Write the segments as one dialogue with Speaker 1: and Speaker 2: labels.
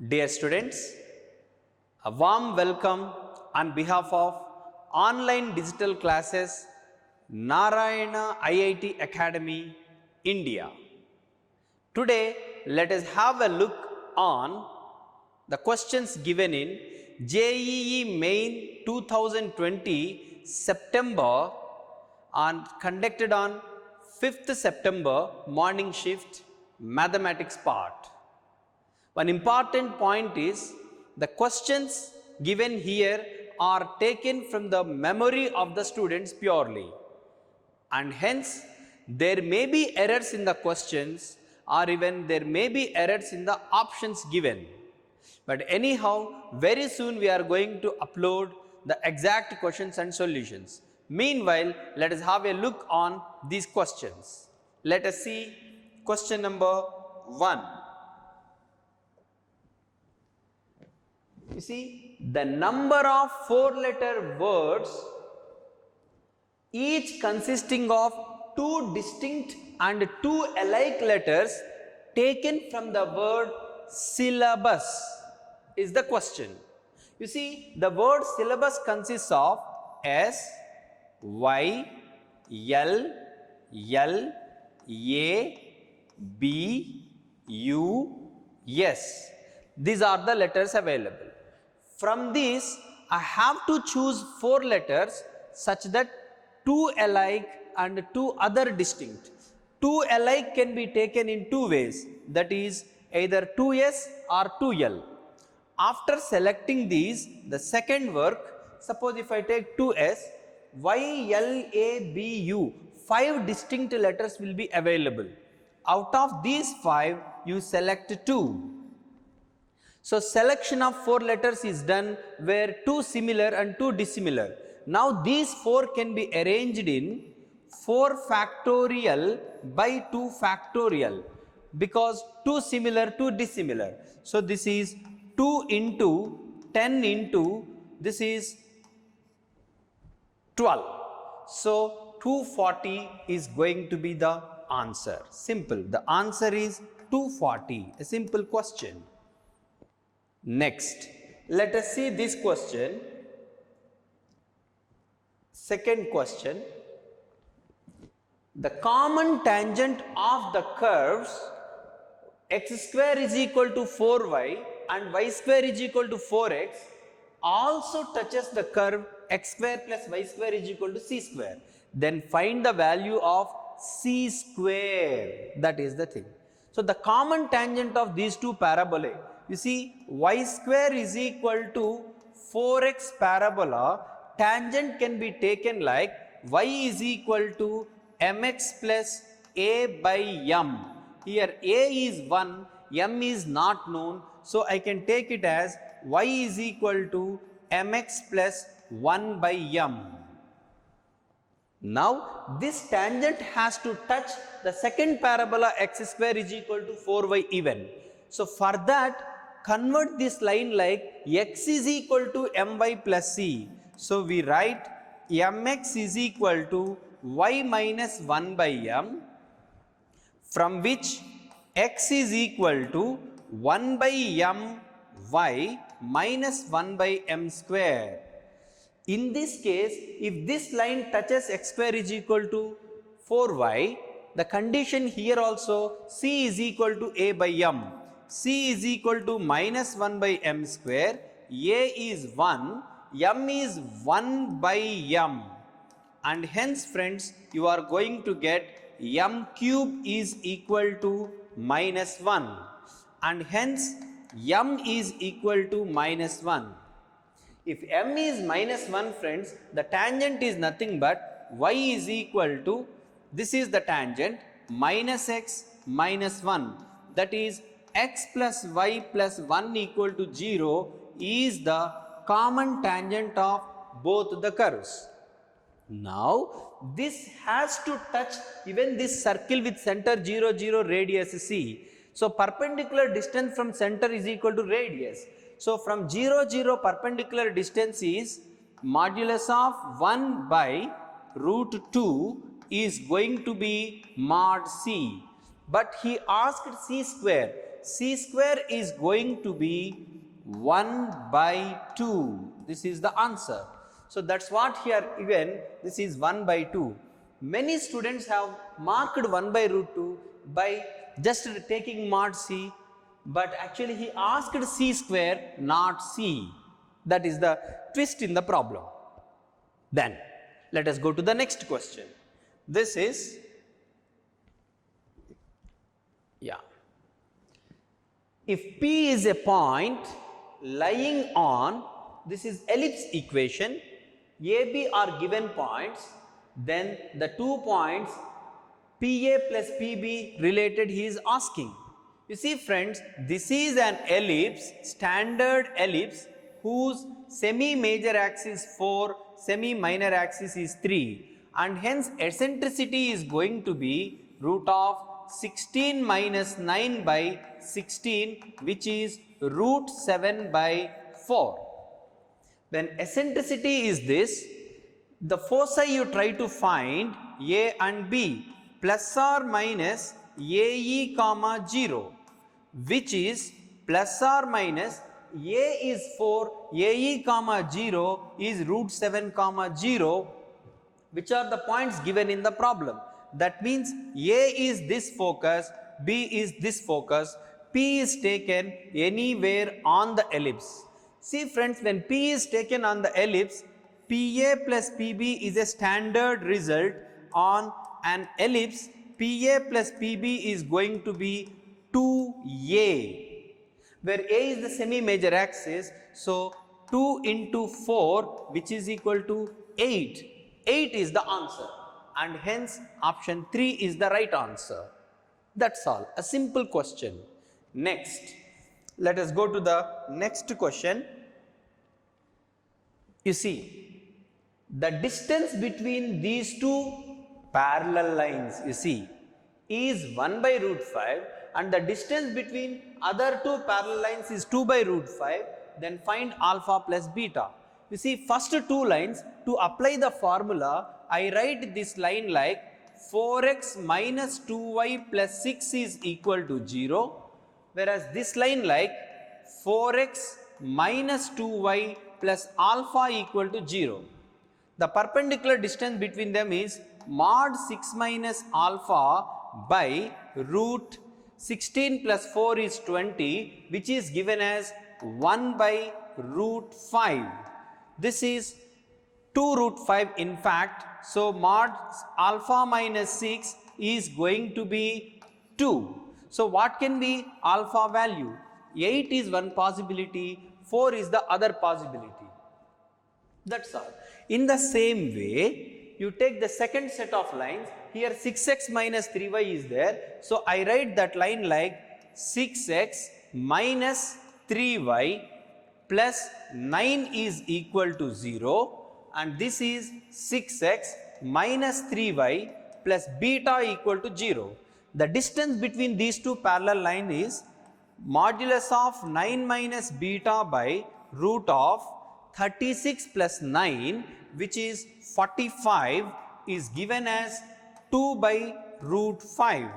Speaker 1: Dear students, a warm welcome on behalf of online digital classes Narayana IIT Academy, India. Today, let us have a look on the questions given in JEE Main 2020 September conducted on 5th September morning shift mathematics part. One important point is the questions given here are taken from the memory of the students purely, and hence there may be errors in the questions or even there may be errors in the options given. But anyhow, very soon we are going to upload the exact questions and solutions. Meanwhile, let us have a look on these questions. Let us see question number 1. You see, the number of 4-letter words, each consisting of 2 distinct and 2 alike letters taken from the word syllabus is the question. You see, the word syllabus consists of S, Y, L, L, A, B, U, S. These are the letters available. From these, I have to choose 4 letters such that 2 alike and 2 other distinct. 2 alike can be taken in 2 ways, that is either 2S or 2L. After selecting these, the second work, suppose if I take 2S, Y, L, A, B, U, 5 distinct letters will be available. Out of these 5, you select 2. So, selection of 4 letters is done where 2 similar and 2 dissimilar. Now, these 4 can be arranged in 4 factorial by 2 factorial because 2 similar, 2 dissimilar. So, this is 2 into 10 into this is 12. So, 240 is going to be the answer. Simple. The answer is 240. A simple question. Next, let us see this question. Second question. The common tangent of the curves x square is equal to 4y and y square is equal to 4x also touches the curve x square plus y square is equal to c square. Then find the value of c square. That is the thing. So, the common tangent of these two parabolae, you see, y square is equal to 4x parabola, tangent can be taken like y is equal to mx plus a by m. Here a is 1, m is not known. So, I can take it as y is equal to mx plus 1 by m. Now, this tangent has to touch the second parabola x square is equal to 4y even. So, for that, convert this line like x is equal to my plus c. So, we write mx is equal to y minus 1 by m, from which x is equal to 1 by m y minus 1 by m square. In this case, if this line touches x square is equal to 4y, the condition here also c is equal to a by m. C is equal to minus 1 by m square, a is 1, m is 1 by m, and hence friends you are going to get m cube is equal to minus 1, and hence m is equal to minus 1. If m is minus 1 friends, the tangent is nothing but y is equal to, this is the tangent, minus x minus 1, that is x plus y plus 1 equal to 0 is the common tangent of both the curves. Now, this has to touch even this circle with center 0, 0, radius c. So, perpendicular distance from center is equal to radius. So, from 0, 0 perpendicular distance is modulus of 1 by root 2 is going to be mod c. But he asked c square. C square is going to be 1 by 2. This is the answer. So that's what here even this is 1 by 2. Many students have marked 1 by root 2 by just taking mod C, but actually he asked C square, not C. That is the twist in the problem. Then let us go to the next question. This is, if P is a point lying on, this is ellipse equation, AB are given points, then the 2 points PA plus PB related he is asking. You see friends, this is an ellipse, standard ellipse, whose semi-major axis 4, semi-minor axis is 3, and hence eccentricity is going to be root of 16 minus 9 by 16, which is root 7 by 4. When eccentricity is this, the foci you try to find A and B plus or minus AE comma 0, which is plus or minus A is 4, AE comma 0 is root 7 comma 0, which are the points given in the problem. That means A is this focus, B is this focus, P is taken anywhere on the ellipse. See friends, when P is taken on the ellipse, PA plus PB is a standard result on an ellipse. PA plus PB is going to be 2A, where A is the semi-major axis. So 2 into 4, which is equal to 8. 8 is the answer, and hence option 3 is the right answer. That's all, a simple question. Next, let us go to the next question. You see, the distance between these two parallel lines, you see, is 1 by root 5, and the distance between other two parallel lines is 2 by root 5, then find alpha plus beta. You see, first two lines, to apply the formula, I write this line like 4x minus 2y plus 6 is equal to 0, whereas this line like 4x minus 2y plus alpha equal to 0. The perpendicular distance between them is mod 6 minus alpha by root 16 plus 4 is 20, which is given as 1 by root 5. This is 2 root 5 in fact. So mod alpha minus 6 is going to be 2. So what can be alpha value? 8 is one possibility, 4 is the other possibility. That's all. In the same way, you take the second set of lines. Here 6x minus 3y is there. So I write that line like 6x minus 3y plus 9 is equal to 0, and this is 6x minus 3y plus beta equal to 0. The distance between these two parallel lines is modulus of 9 minus beta by root of 36 plus 9, which is 45, is given as 2 by root 5.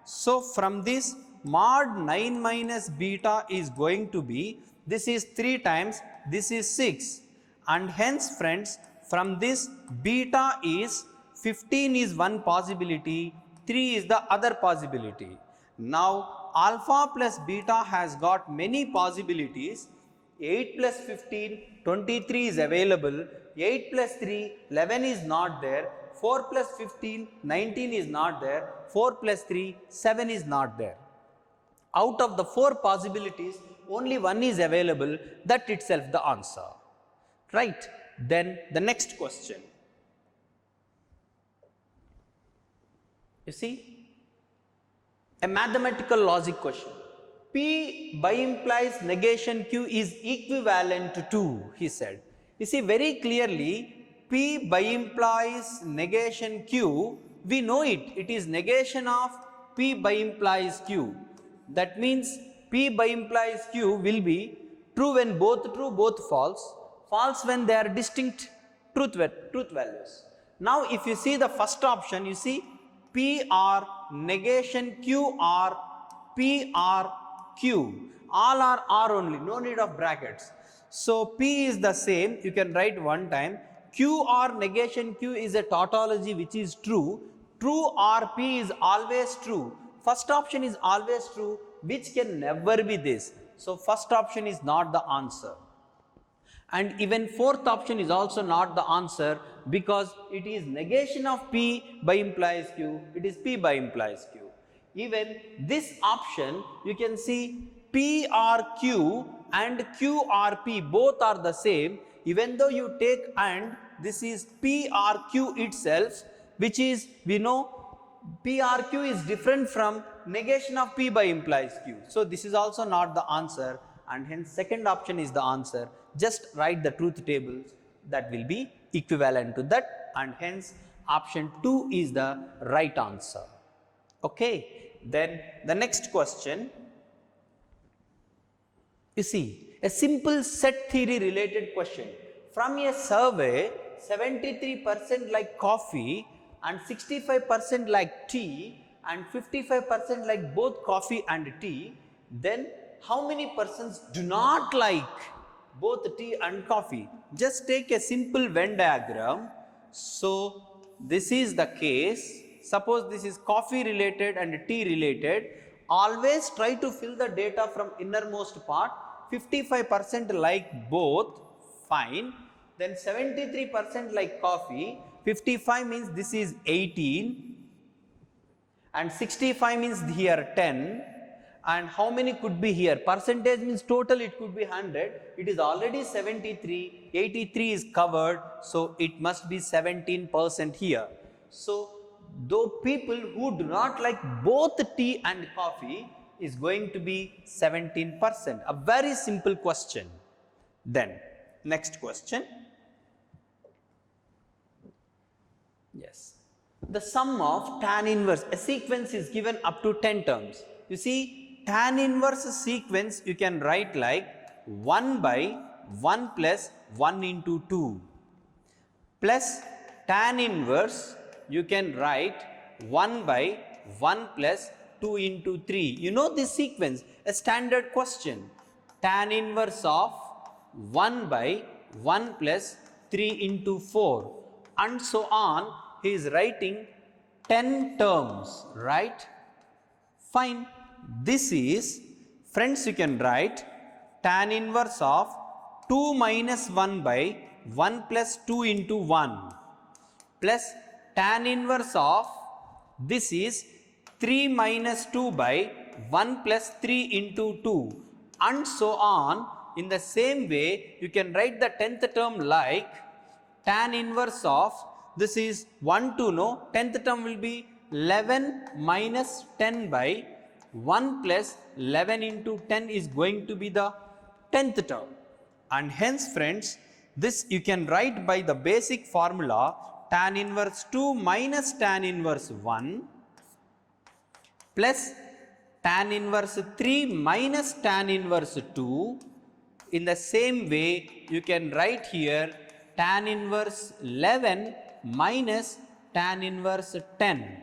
Speaker 1: So from this, mod 9 minus beta is going to be, this is 3 times, this is 6, and hence friends, from this beta is 15 is one possibility, 3 is the other possibility. Now alpha plus beta has got many possibilities. 8 plus 15, 23 is available. 8 plus 3, 11 is not there. 4 plus 15, 19 is not there. 4 plus 3, 7 is not there. Out of the 4 possibilities, only one is available. That itself the answer. Right? Then the next question. You see, a mathematical logic question. P by implies negation Q is equivalent to 2, he said. You see very clearly, P by implies negation Q, we know it, it is negation of P by implies Q. That means P by implies Q will be true when both true, both false, false when they are distinct truth values. Now if you see the first option, you see P or negation Q or P or q. All are r only, no need of brackets. So p is the same, you can write one time. Q or negation q is a tautology which is true. True or p is always true. First option is always true, which can never be this. So first option is not the answer. And even fourth option is also not the answer, because it is negation of p by implies q, it is p by implies q. Even this option, you can see p or q and q or p both are the same, even though you take and this is p or q itself, which is, we know p or q is different from negation of p by implies q. So this is also not the answer, and hence second option is the answer. Just write the truth tables that will be equivalent to that, and hence option 2 is the right answer. Okay, then the next question, you see a simple set theory related question. From a survey, 73% like coffee and 65% like tea and 55% like both coffee and tea, then how many persons do not like both tea and coffee? Just take a simple Venn diagram. So this is the case. Suppose this is coffee related and tea related. Always try to fill the data from innermost part. 55% like both, fine. Then 73% like coffee. 55 means this is 18 and 65 means here 10. And how many could be here? Percentage means total, it could be 100. It is already 73, 83 is covered, so it must be 17% here. So though people who do not like both tea and coffee is going to be 17%. A very simple question. Then next question. Yes. The sum of tan inverse, a sequence is given up to 10 terms. You see, tan inverse sequence you can write like 1 by 1 plus 1 into 2 plus tan inverse you can write 1 by 1 plus 2 into 3. You know this sequence, a standard question. Tan inverse of 1 by 1 plus 3 into 4 and so on. He is writing 10 terms, right? Fine. This is, friends, you can write tan inverse of 2 minus 1 by 1 plus 2 into 1 plus tan inverse of, this is 3 minus 2 by 1 plus 3 into 2 and so on. In the same way, you can write the 10th term like tan inverse of, this is 1 to no, 10th term will be 11 minus 10 by 1 plus 11 into 10 is going to be the 10th term. And hence friends, this you can write by the basic formula tan inverse 2 minus tan inverse 1 plus tan inverse 3 minus tan inverse 2. In the same way, you can write here tan inverse 11 minus tan inverse 10.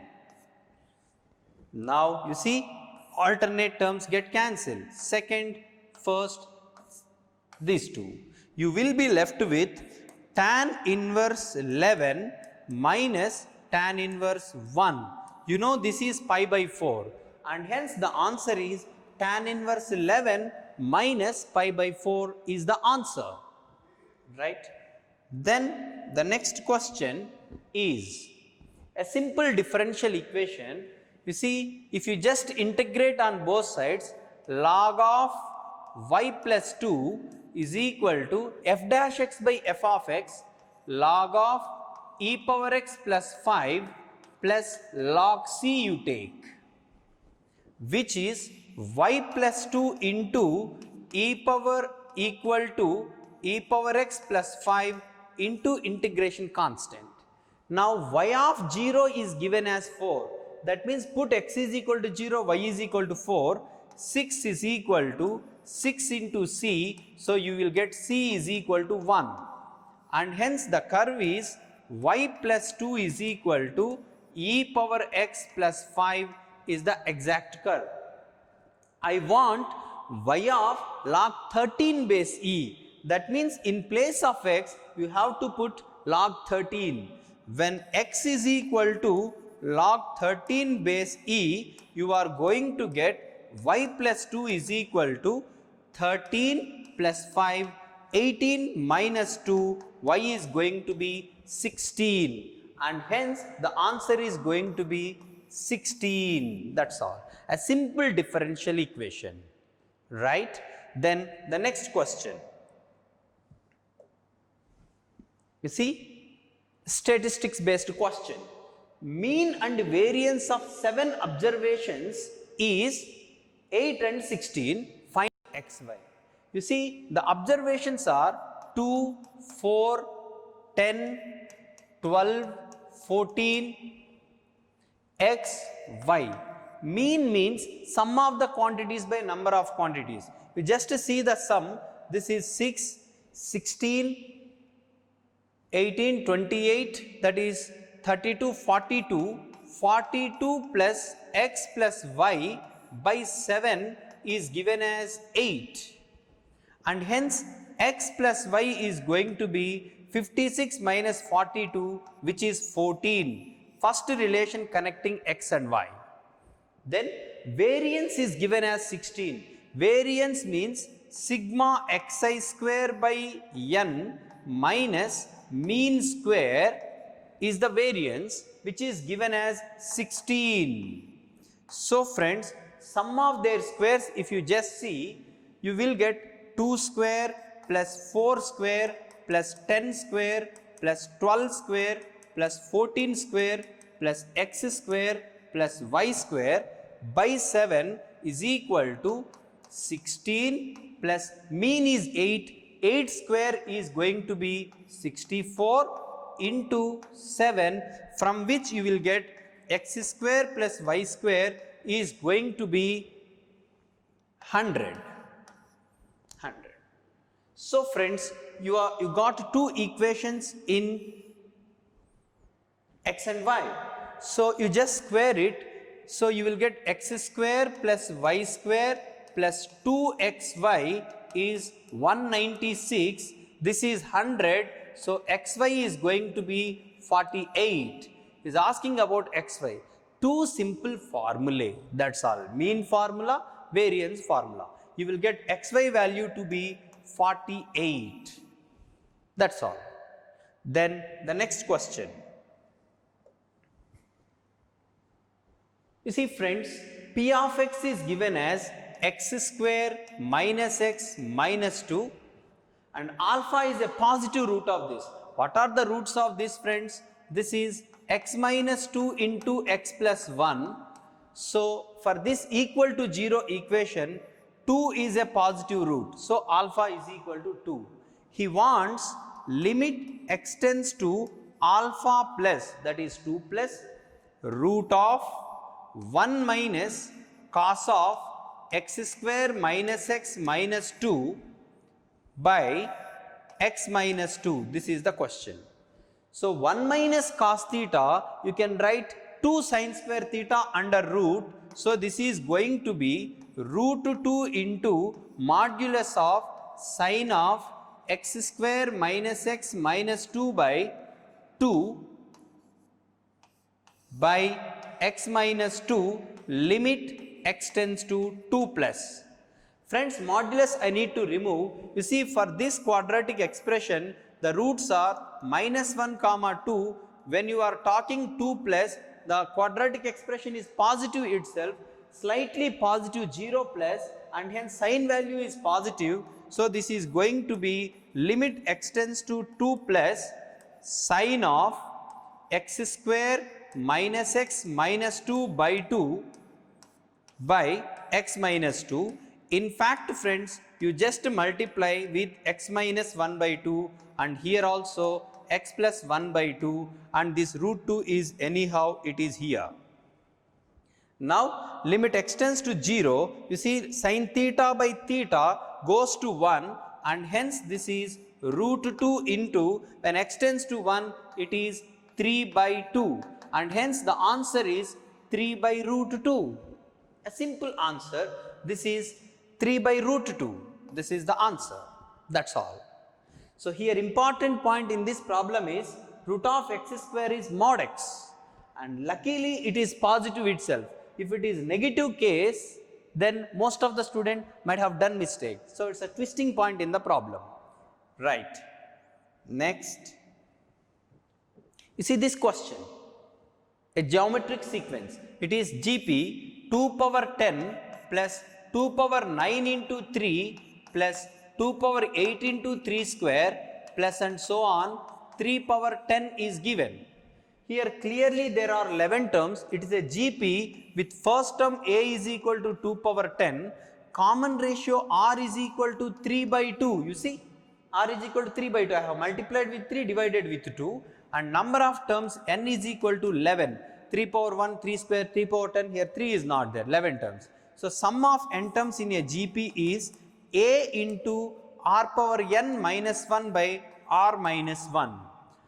Speaker 1: Now you see, alternate terms get cancelled. Second, first, these two. You will be left with tan inverse 11 minus tan inverse 1. You know this is pi by 4 and hence the answer is tan inverse 11 minus pi by 4 is the answer, right? Then the next question is a simple differential equation. You see, if you just integrate on both sides, log of y plus 2 is equal to f dash x by f of x log of e power x plus 5 plus log c you take, which is y plus 2 into e power equal to e power x plus 5 into integration constant. Now y of 0 is given as 4. That means put x is equal to 0, y is equal to 4, 6 is equal to 6 into c, so you will get c is equal to 1. And hence the curve is y plus 2 is equal to e power x plus 5 is the exact curve. I want y of log 13 base e. That means in place of x, you have to put log 13. When x is equal to log 13 base e, you are going to get y plus 2 is equal to 13 plus 5, 18 minus 2, y is going to be 16. And hence the answer is going to be 16. That's all. A simple differential equation. Right? Then the next question. You see, statistics based question. Mean and variance of 7 observations is 8 and 16. Find xy. You see, the observations are 2, 4, 10, 12, 14, x, y. Mean means sum of the quantities by number of quantities. You just see the sum. This is 6, 16, 18, 28, that is 32, 42. 42 plus x plus y by 7 is given as 8. And hence x plus y is going to be 56 minus 42, which is 14. First relation connecting x and y. Then variance is given as 16. Variance means sigma xi square by n minus mean square is the variance, which is given as 16. So friends, sum of their squares, if you just see, you will get 2 square plus 4 square plus 10 square plus 12 square plus 14 square plus x square plus y square by 7 is equal to 16 plus mean is 8. 8 square is going to be 64 into 7, from which you will get x square plus y square is going to be 100. So friends, you got two equations in x and y. So you just square it. So you will get x square plus y square plus 2xy is 196. This is 100. So xy is going to be 48. Is asking about xy. Two simple formulae. That's all. Mean formula, variance formula. You will get xy value to be 48. That's all. Then the next question. You see friends, p of x is given as x square minus x minus 2, and alpha is a positive root of this. What are the roots of this, friends? This is x minus 2 into x plus 1. So for this equal to 0 equation, 2 is a positive root. So alpha is equal to 2. He wants limit extends to alpha plus, that is 2 plus root of 1 minus cos of x square minus x minus 2 by x minus 2. This is the question. So 1 minus cos theta, you can write 2 sin square theta under root. So this is going to be root 2 into modulus of sin of x square minus x minus 2 by 2 by x minus 2 limit x tends to 2 plus. Friends, modulus I need to remove. You see, for this quadratic expression, the roots are minus 1 comma 2. When you are talking 2 plus, the quadratic expression is positive itself, slightly positive 0 plus, and hence sign value is positive. So this is going to be limit x tends to 2 plus sin of x square minus x minus 2 by 2 by x minus 2. In fact, friends, you just multiply with x minus 1 by 2, and here also x plus 1 by 2, and this root 2 is anyhow it is here. Now limit x tends to 0, you see sin theta by theta goes to 1, and hence this is root 2 into, when x tends to 1, it is 3 by 2, and hence the answer is 3 by root 2. A simple answer. this is 3 by root 2. This is the answer. That's all. So here important point in this problem is root of x square is mod x, and luckily it is positive itself. If it is negative case, then most of the student might have done mistake. So it's a twisting point in the problem. Right. Next, you see this question, a geometric sequence. It is GP 2 power 10 plus 2 power 9 into 3 plus 2 power 8 into 3 square plus and so on, 3 power 10 is given. Here clearly there are 11 terms. It is a GP with first term a is equal to 2 power 10, common ratio r is equal to 3 by 2. You see, r is equal to 3 by 2. I have multiplied with 3, divided with 2, and number of terms n is equal to 11. 3 power 1, 3 square, 3 power 10. Here 3 is not there, 11 terms. So sum of n terms in a GP is a into r power n minus 1 by r minus 1.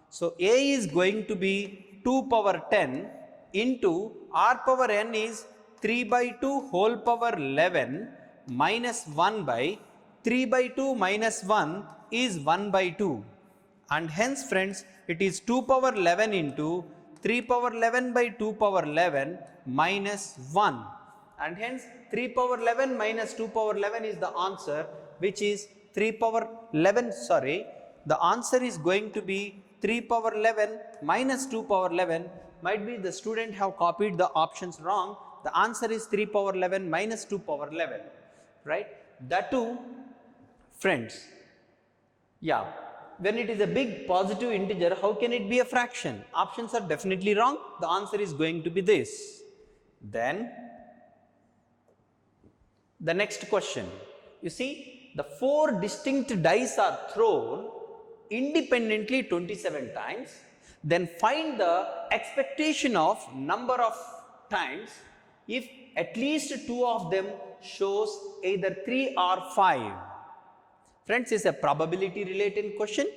Speaker 1: So a is going to be 2 power 10 into r power n is 3 by 2 whole power 11 minus 1 by 3 by 2 minus 1 is 1 by 2. And hence friends, it is 2 power 11 into 3 power 11 by 2 power 11 minus 1. And hence 3 power 11 minus 2 power 11 is the answer, which is 3 power 11, the answer is going to be 3 power 11 minus 2 power 11. Might be the student have copied the options wrong. The answer is 3 power 11 minus 2 power 11, right? That too, friends, yeah, when it is a big positive integer, how can it be a fraction? Options are definitely wrong. The answer is going to be this. Then the next question, you see, the 4 distinct dice are thrown independently 27 times. Then find the expectation of number of times if at least 2 of them shows either 3 or 5. Friends, it's a probability related question.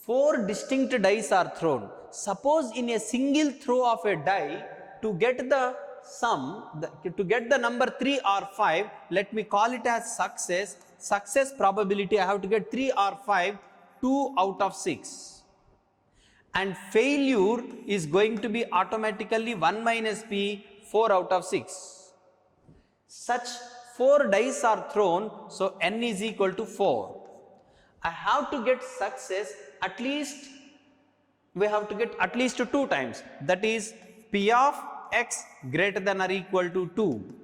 Speaker 1: 4 distinct dice are thrown. Suppose in a single throw of a die, to get the sum, to get the number 3 or 5, let me call it as success. Success probability, I have to get 3 or 5, 2 out of 6. And failure is going to be automatically 1 minus p, 4 out of 6. Such 4 dice are thrown, so n is equal to 4. I have to get success at least, we have to get at least 2 times. That is p of x greater than or equal to 2.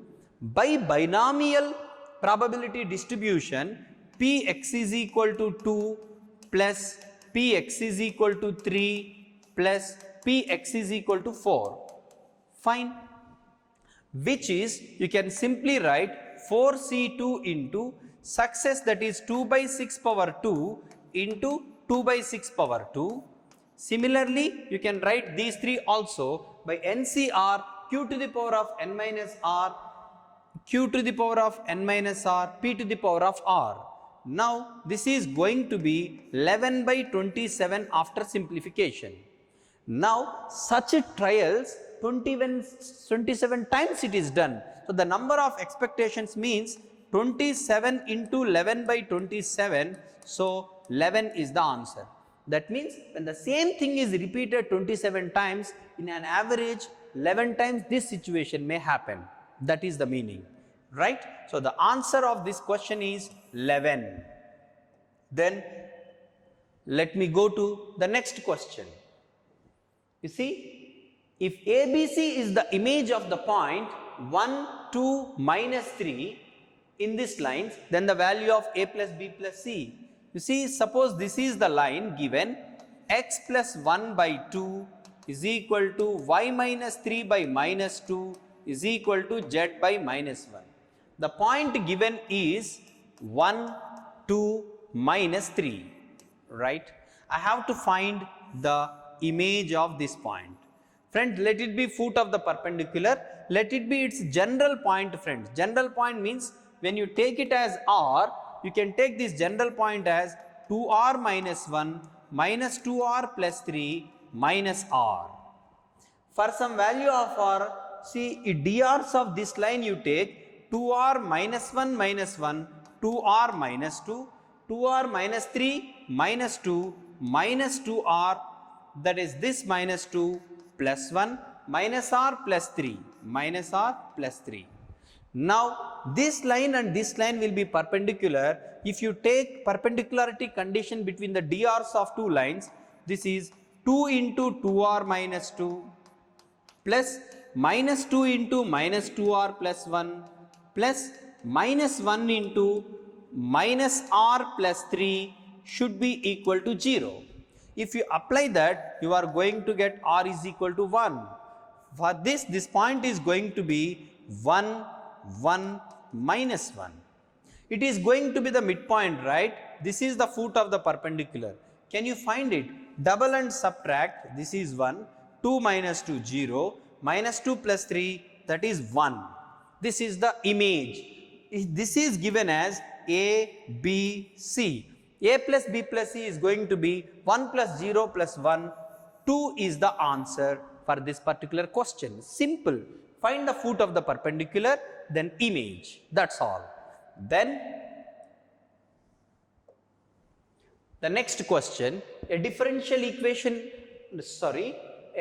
Speaker 1: By binomial probability distribution, px is equal to 2 plus px is equal to 3 plus px is equal to 4. Fine. Which is, you can simply write 4c2 into success, that is 2 by 6 power 2 into 2 by 6 power 2. Similarly, you can write these 3 also by NCR q to the power of n minus r, q to the power of n minus r, p to the power of r. Now, this is going to be 11 by 27 after simplification. Now, such trials 27 times it is done. So, the number of expectations means 27 into 11 by 27. So, 11 is the answer. That means when the same thing is repeated 27 times, in an average 11 times this situation may happen. That is the meaning, right? So, the answer of this question is 11. Then let me go to the next question. You see, if ABC is the image of the point 1, 2, minus 3 in this lines, then the value of A plus B plus C. You see, suppose this is the line given, x plus 1 by 2 is equal to y minus 3 by minus 2 is equal to z by minus 1. The point given is 1, 2, minus 3, right? I have to find the image of this point. Friends, let it be foot of the perpendicular, let it be its general point, friends. General point means when you take it as r, you can take this general point as 2r minus 1 minus 2r plus 3 minus r. For some value of r, see, drs of this line you take, 2r minus 1 minus 1, 2r minus 2, 2r minus 3 minus 2 minus 2r, that is this minus 2 plus 1 minus r plus 3 minus r plus 3. Now this line and this line will be perpendicular. If you take perpendicularity condition between the dr's of two lines, this is 2 into 2r minus 2 plus minus 2 into minus 2r plus 1 plus minus 1 into minus r plus 3 should be equal to 0. If you apply that, you are going to get r is equal to 1. For this point is going to be 1, 1, minus 1. It is going to be the midpoint, right? This is the foot of the perpendicular. Can you find it? Double and subtract. This is 1. 2 minus 2, 0. Minus 2 plus 3, that is 1. This is the image. This is given as A, B, C. A plus B plus C is going to be 1 plus 0 plus 1. 2 is the answer for this particular question. Simple. Find the foot of the perpendicular, then image. That's all. Then the next question, a differential equation,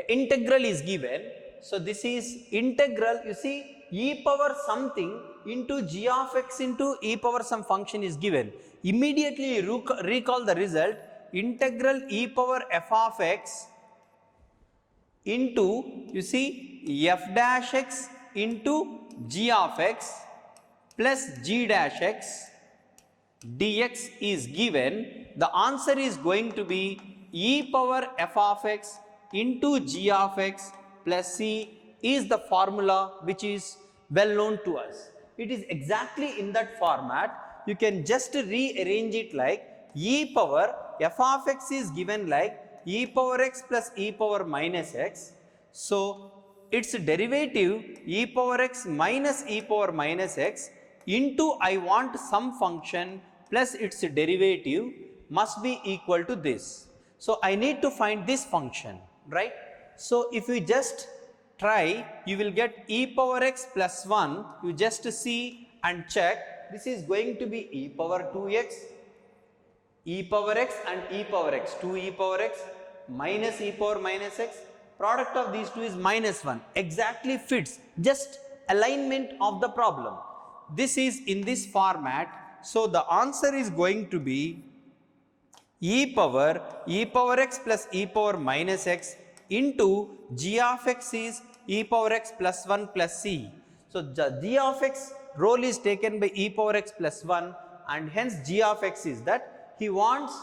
Speaker 1: integral is given. So this is integral, you see, e power something into g of x into e power some function is given. Immediately recall the result, integral e power f of x into, you see, f dash x into g of x plus g dash x dx is given. The answer is going to be e power f of x into g of x plus c is the formula which is well known to us. It is exactly in that format. You can just rearrange it like e power f of x is given like e power x plus e power minus x. So its derivative e power x minus e power minus x into I want some function plus its derivative must be equal to this. So I need to find this function, right? So if you just try, you will get e power x plus 1. You just see and check. This is going to be e power 2x, e power x and e power x, 2e power x minus e power minus x. Product of these two is minus 1. Exactly fits, just alignment of the problem. This is in this format. So the answer is going to be e power x plus e power minus x into g of x is e power x plus 1 plus c. So the g of x role is taken by e power x plus 1 and hence g of x is that he wants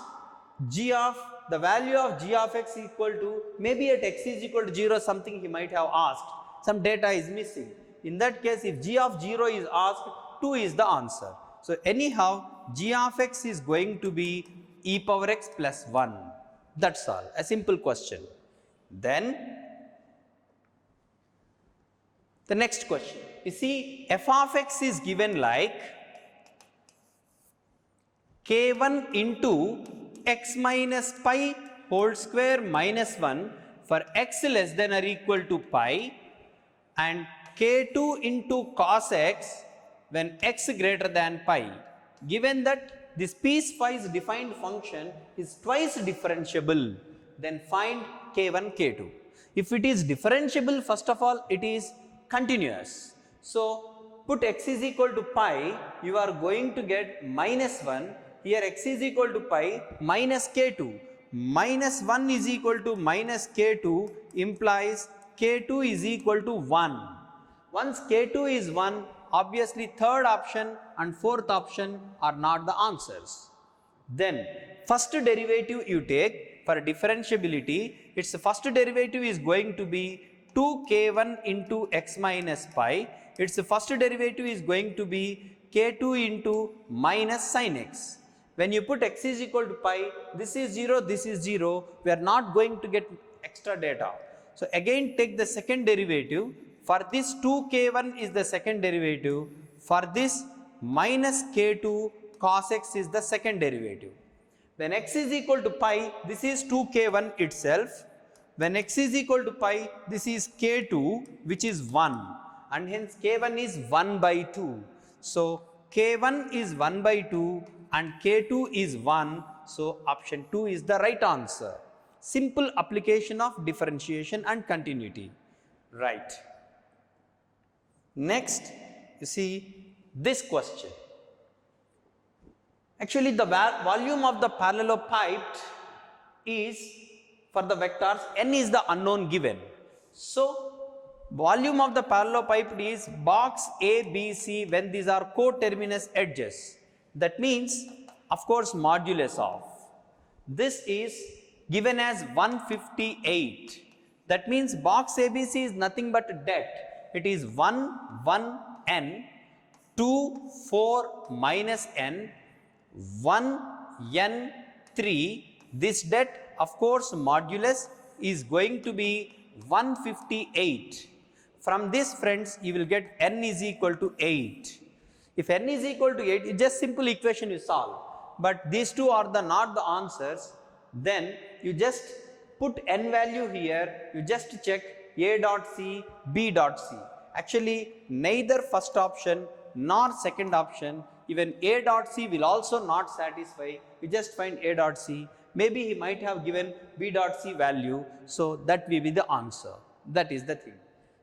Speaker 1: the value of g of x equal to, maybe at x is equal to 0 something he might have asked, some data is missing. In that case, if g of 0 is asked, 2 is the answer. So anyhow, g of x is going to be e power x plus 1. That's all, a simple question. Then the next question, you see, f of x is given like k1 into x minus pi whole square minus 1 for x less than or equal to pi, and k2 into cos x when x greater than pi. Given that this piecewise defined function is twice differentiable, then find k1, k2. If it is differentiable, first of all, it is continuous. So put x is equal to pi, you are going to get minus 1. Here x is equal to pi minus k2. Minus 1 is equal to minus k2 implies k2 is equal to 1. Once k2 is 1, obviously third option and fourth option are not the answers. Then first derivative you take for differentiability, its first derivative is going to be 2k1 into x minus pi. Its first derivative is going to be k2 into minus sin x. When you put x is equal to pi, this is 0, this is 0, we are not going to get extra data. So again take the second derivative. For this 2k1 is the second derivative. For this minus k2 cos x is the second derivative. When x is equal to pi, this is 2k1 itself. When x is equal to pi, this is k2 which is 1 and hence k1 is 1 by 2. So K1 is 1 by 2 and K2 is 1. So option 2 is the right answer. Simple application of differentiation and continuity. Right. Next, you see this question. Actually, the volume of the parallelepiped is for the vectors n is the unknown given. So, volume of the parallelepiped is box A, B, C when these are coterminous edges. That means, of course, modulus of. This is given as 158. That means box ABC is nothing but det. It is 1, 1, n, 2, 4, minus n, 1, n, 3. This det, of course, modulus is going to be 158. From this, friends, you will get n is equal to 8. If n is equal to 8, it's just simple equation you solve. But these two are not the answers. Then you just put n value here, you just check A dot C, B dot C. Actually, neither first option nor second option, even A dot C will also not satisfy. You just find A dot C. Maybe he might have given B dot C value, so that will be the answer. That is the thing.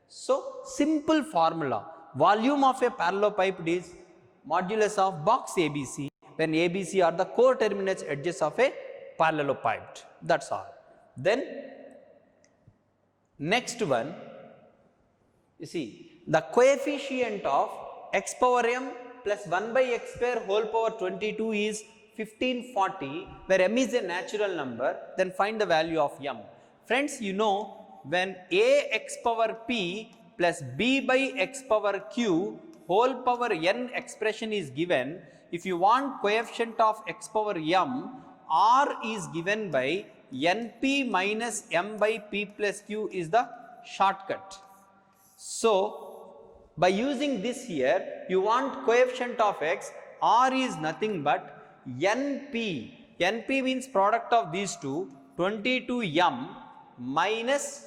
Speaker 1: So, simple formula. Volume of a parallelepiped is modulus of box ABC when ABC are the coterminous edges of a parallelepiped. That's all. Then, next one, you see, the coefficient of x power m plus 1 by x square whole power 22 is 1540, where m is a natural number, then find the value of m. Friends, you know, when a x power p plus b by x power q whole power n expression is given, if you want coefficient of x power m, r is given by np minus m by p plus q is the shortcut. So, by using this here, you want coefficient of x, r is nothing but np. np means product of these two, 22m minus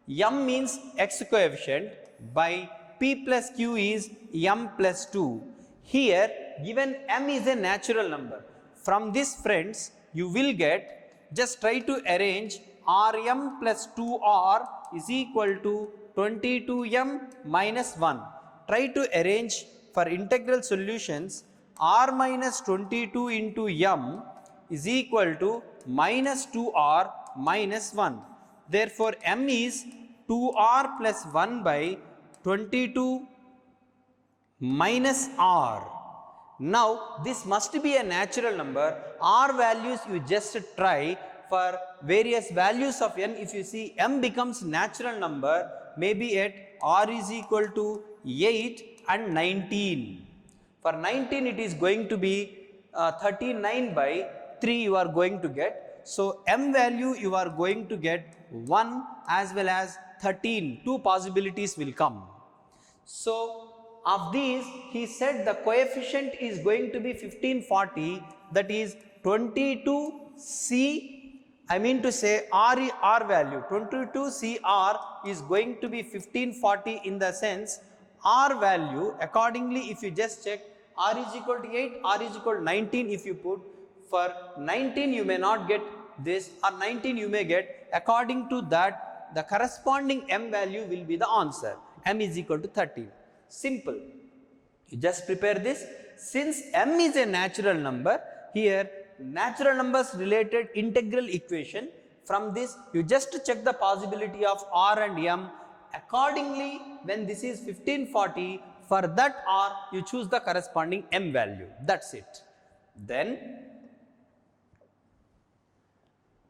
Speaker 1: m means x coefficient by p plus q is m plus 2. Here given m is a natural number. From this, friends, you will get, just try to arrange rm plus 2r is equal to 22m minus 1. Try to arrange for integral solutions, r minus 22 into m is equal to minus 2r minus 1. Therefore, m is 2r plus 1 by 22 minus r. Now, this must be a natural number. R values you just try for various values of n. If you see m becomes natural number, maybe at r is equal to 8 and 19. For 19 it is going to be 39 by 3 you are going to get. So, m value you are going to get 1 as well as 13. Two possibilities will come. So, of these he said the coefficient is going to be 1540, that is 22c, I mean to say r value 22cr is going to be 1540 in the sense r value accordingly if you just check r is equal to 8, r is equal to 19 if you put, for 19 you may not get this or 19 you may get, according to that the corresponding m value will be the answer, m is equal to 13. Simple. You just prepare this. Since m is a natural number, here natural numbers related integral equation, from this you just check the possibility of r and m. Accordingly, when this is 1540, for that r you choose the corresponding m value. That's it. Then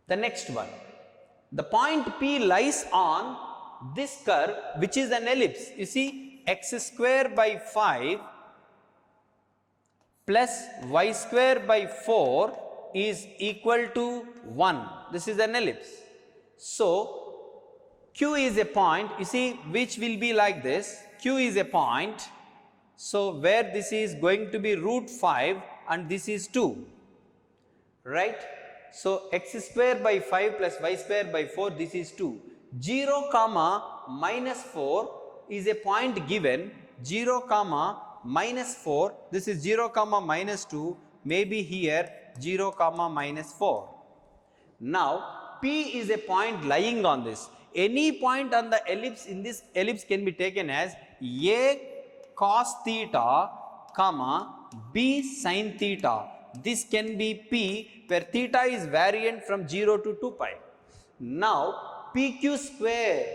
Speaker 1: the next one. The point P lies on this curve which is an ellipse. You see, x square by 5 plus y square by 4 is equal to 1. This is an ellipse. So, Q is a point, you see, which will be like this. Q is a point. So, where this is going to be root 5 and this is 2, right. So, x square by 5 plus y square by 4, this is 2. 0 comma minus 4 is a point given, 0 comma minus 4, this is 0 comma minus 2, maybe here 0 comma minus 4. Now P is a point lying on this. Any point on the ellipse in this ellipse can be taken as A cos theta comma B sin theta. This can be P where theta is variant from 0 to 2 pi. Now PQ square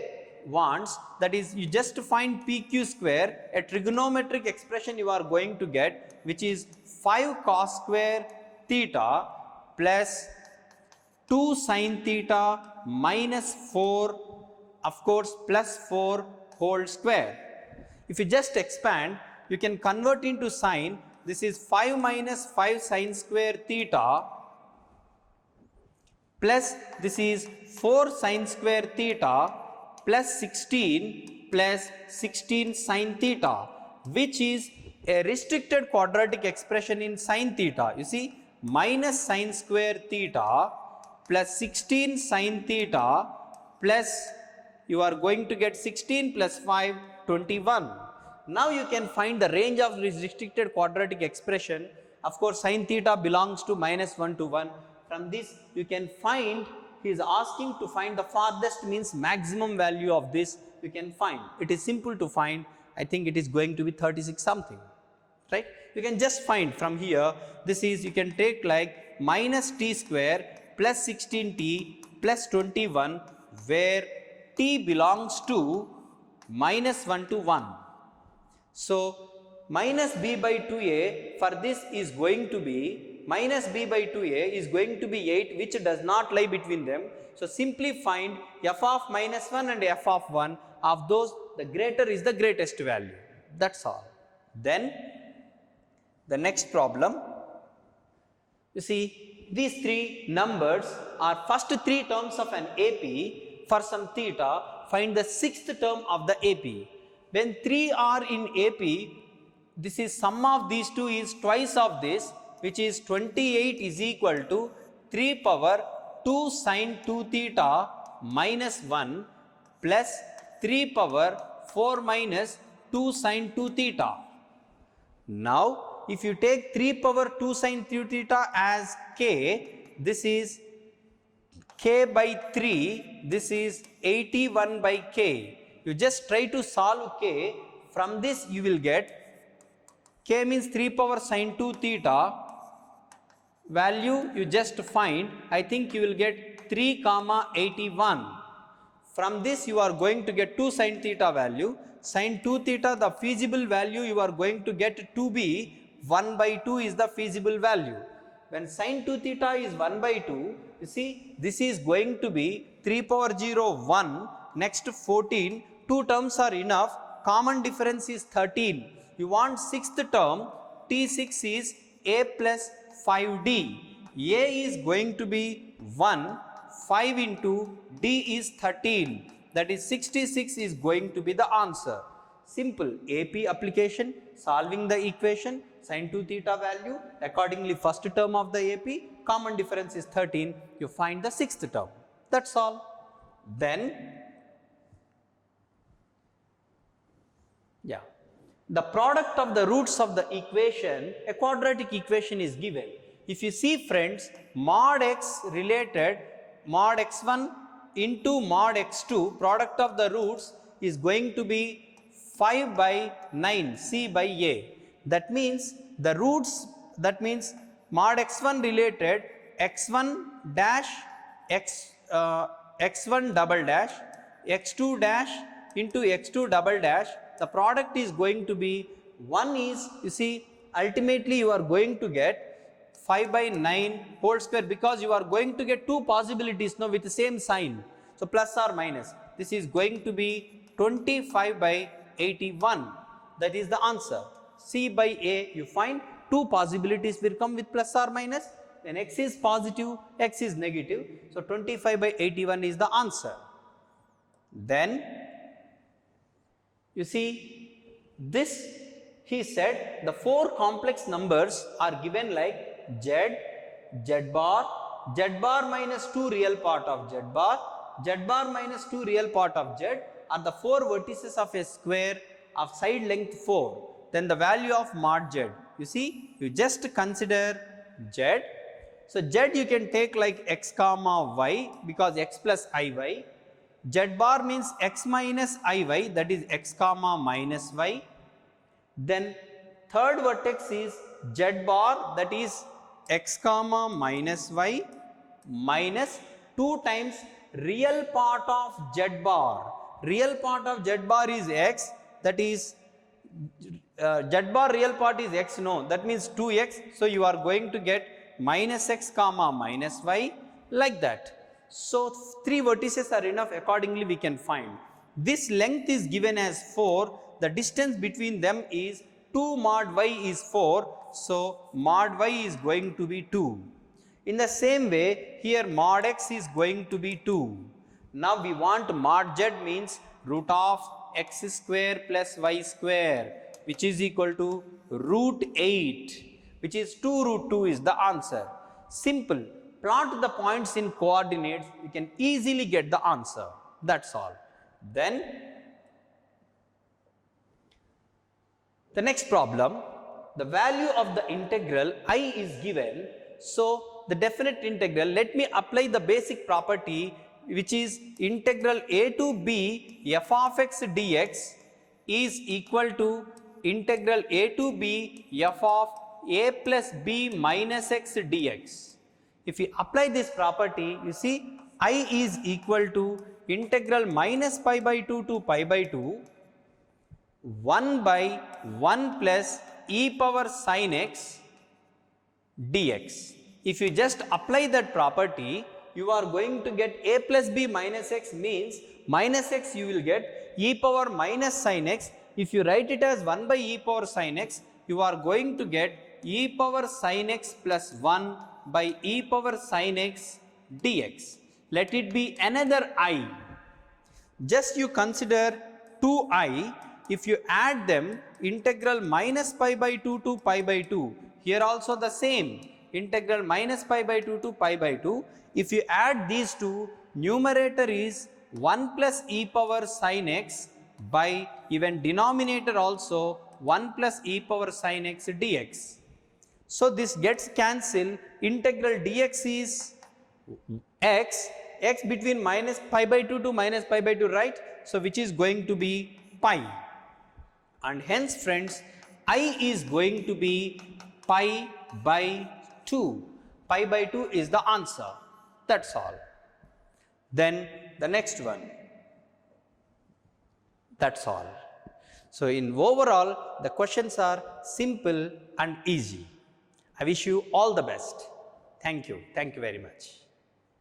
Speaker 1: wants, that is you just find PQ square, a trigonometric expression you are going to get, which is 5 cos square theta plus 2 sin theta minus 4, of course plus 4 whole square. If you just expand, you can convert into sine. This is 5 minus 5 sine square theta plus this is 4 sine square theta plus 16 plus 16 sine theta, which is a restricted quadratic expression in sine theta. You see, minus sine square theta plus 16 sine theta plus you are going to get 16 plus 5, 21. Now you can find the range of this restricted quadratic expression. Of course, sine theta belongs to minus 1 to 1. From this you can find, he is asking to find the farthest, means maximum value of this you can find. It is simple to find. I think it is going to be 36 something, right? You can just find from here, this is, you can take like minus t square plus 16t plus 21, where t belongs to minus 1 to 1. So minus b by 2a for this is going to be, minus b by 2a is going to be 8, which does not lie between them. So simply find f of minus 1 and f of 1, of those the greater is the greatest value. That's all. Then the next problem, you see these three numbers are first three terms of an AP. For some theta, find the sixth term of the AP. When 3 are in AP, this is sum of these two is twice of this, which is 28 is equal to 3 power 2 sin 2 theta minus 1 plus 3 power 4 minus 2 sin 2 theta. Now if you take 3 power 2 sin 2 theta as k, this is k by 3, this is 81 by k. You just try to solve k. From this you will get k means 3 power sin 2 theta value, you just find, I think you will get 3 comma 81. From this you are going to get 2 sin theta value. Sin 2 theta, the feasible value you are going to get to be 1 by 2 is the feasible value. When sin 2 theta is 1 by 2, you see this is going to be 3 power 0 1, next 14, 2 terms are enough, common difference is 13. You want sixth term, T6 is a plus 5d. A is going to be 1, 5 into d is 13, that is 66 is going to be the answer. Simple AP application, solving the equation, sin 2 theta value, accordingly first term of the AP, common difference is 13, you find the sixth term. That's all. Then, yeah, the product of the roots of the equation, a quadratic equation is given. If you see friends, mod x related mod x1 into mod x2, product of the roots is going to be 5 by 9 c by a. That means the roots, that means mod x1 related x1 dash x1 double dash x2 dash into x2 double dash, the product is going to be 1 is, you see, ultimately you are going to get 5 by 9 whole square, because you are going to get two possibilities now with the same sign. So plus or minus, this is going to be 25 by 81. That is the answer. C by A, you find two possibilities will come with plus or minus. Then x is positive, x is negative. So 25 by 81 is the answer. Then you see this, he said the four complex numbers are given like z, z bar minus 2 real part of z bar minus 2 real part of z are the four vertices of a square of side length 4. then the value of mod z. You see, you just consider z. So z you can take like x comma y because x plus iy. Z bar means x minus iy, that is x comma minus y. Then third vertex is z bar, that is x comma minus y minus 2 times real part of z bar. Real part of z bar is x, that is z bar real part is x, no, that means 2x. So you are going to get minus x comma minus y, like that. So 3 vertices are enough, accordingly we can find. This length is given as 4, the distance between them is 2 mod y is 4, so mod y is going to be 2. In the same way, here mod x is going to be 2. Now we want mod z means root of x square plus y square, which is equal to root 8, which is 2 root 2 is the answer. Simple. Plot the points in coordinates, you can easily get the answer. That's all. Then the next problem, the value of the integral I is given. So the definite integral, let me apply the basic property, which is integral a to b f of x dx is equal to integral a to b f of a plus b minus x dx. If you apply this property, you see I is equal to integral minus pi by 2 to pi by 2 1 by 1 plus e power sin x dx. If you just apply that property, you are going to get a plus b minus x means minus x you will get e power minus sin x. If you write it as 1 by e power sin x, you are going to get e power sin x plus 1 by e power sin x dx. Let it be another I. Just you consider 2i. If you add them, integral minus pi by 2 to pi by 2. Here also the same, integral minus pi by 2 to pi by 2. If you add these two, numerator is 1 plus e power sin x by even denominator also 1 plus e power sin x dx. So this gets cancelled. Integral dx is x, x between minus pi by 2 to minus pi by 2, right? So which is going to be pi. And hence friends, I is going to be pi by 2. Pi by 2 is the answer. That's all. Then the next one. That's all. So in overall, the questions are simple and easy. I wish you all the best. Thank you. Thank you very much.